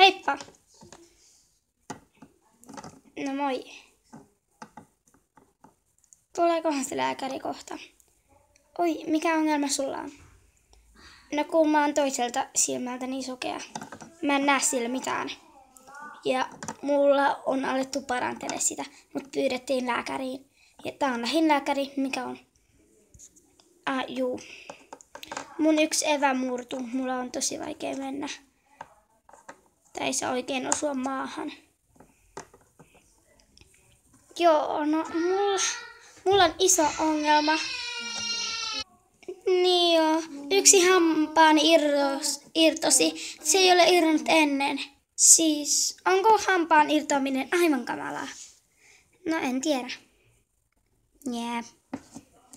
Heippa! No moi. Tuleekohan se lääkäri kohta? Oi, mikä ongelma sulla on? No kun mä oon toiselta silmältä niin sokea. Mä en näe sillä mitään. Ja mulla on alettu parantele sitä, mut pyydettiin lääkäriin. Ja tää on lähin lääkäri, mikä on? Juu. Mun yksi evä murtu, mulla on tosi vaikea mennä. Tää ei saa oikein osua maahan. Joo, no mulla on iso ongelma. Niin joo, yksi hampaani irtosi. Se ei ole irronnut ennen. Siis, onko hampaan irtoaminen aivan kamalaa? No en tiedä. Jää.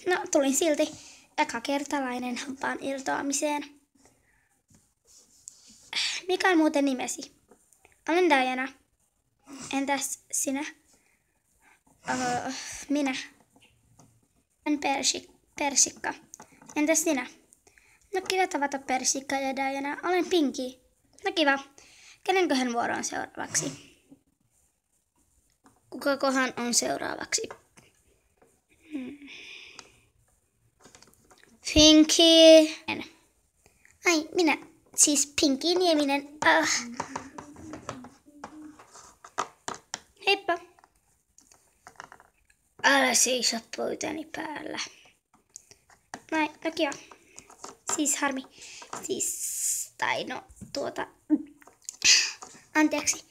No tulin silti ekakertalainen hampaan irtoamiseen. Mikä on muuten nimesi? Olen Diana. Entäs sinä? Minä. Olen Persikka. Entäs sinä? No kiva tavata Persikka ja Diana. Olen Pinki. No kiva. Kenenköhän vuoro on seuraavaksi? Kukakohan on seuraavaksi? Pinki. Ai, minä. Siis Pinki Nieminen. Heippa. Älä seiso pöytäni päällä. Näin, no kiva. Siis harmi. Anteeksi.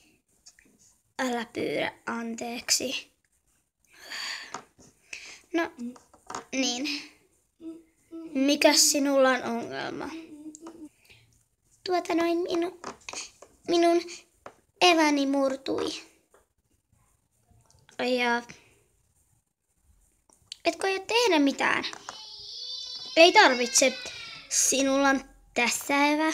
Älä pyydä anteeksi. No, niin. Mikäs sinulla on ongelma? Minun eväni murtui. Ja etkö aio tehdä mitään? Ei tarvitse. Sinulla on tässä evä.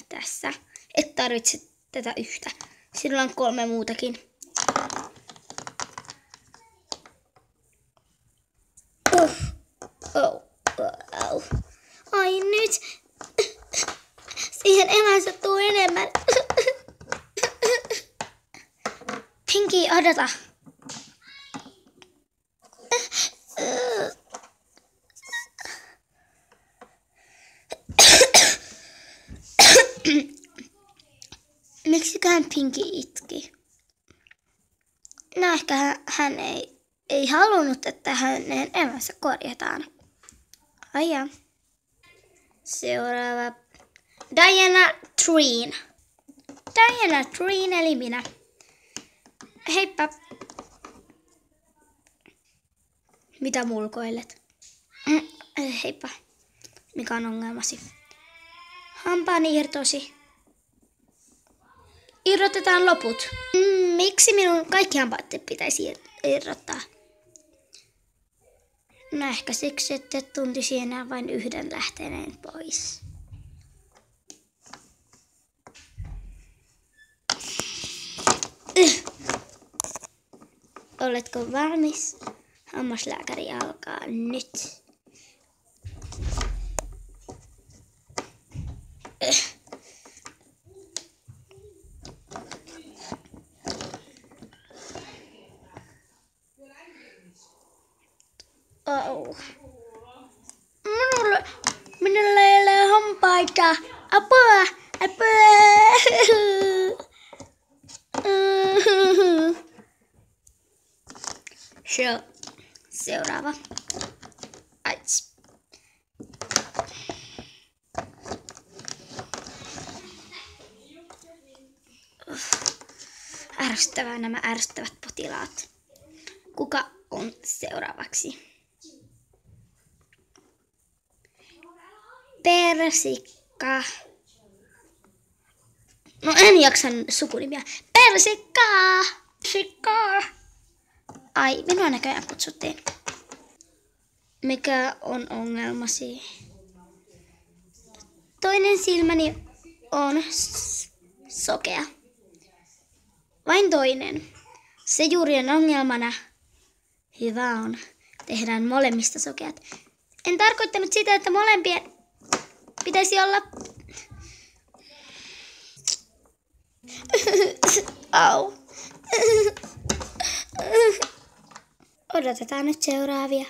Tässä. Et tarvitse tätä yhtä. Sinulla on 3 muutakin. Ai nyt. Siihen evään sattuu enemmän. Pinki, odota. Miksiköhän Pinki itki? No ehkä hän ei halunnut, että hänen emänsä korjataan. Ai ja. Seuraava. Diana Treen. Diana Treen eli minä. Heippa. Mitä mulkoilet? Heippa. Mikä on ongelmasi? Hampaani irtosi. Irrotetaan loput. Miksi minun kaikki hampaat pitäisi irrottaa? No ehkä siksi, että et tuntisi enää vain yhden lähteneen pois. Oletko valmis? Hammaslääkäri alkaa nyt. Minulla ei ole hampaita. Apua! Seuraava. Aits. Ärsyttävää nämä ärsyttävät potilaat. Kuka on seuraavaksi? Persikka. No en jaksa sukunimiä. Persikka! Ai, minua näköjään kutsuttiin. Mikä on ongelmasi? Toinen silmäni on sokea. Vain toinen. Se juuri on ongelmana. Hyvä on. Tehdään molemmista sokeat. En tarkoittanut sitä, että molempien pitäisi olla Au. Odotetaan nyt seuraavia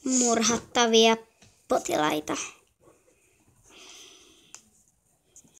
murhattavia potilaita.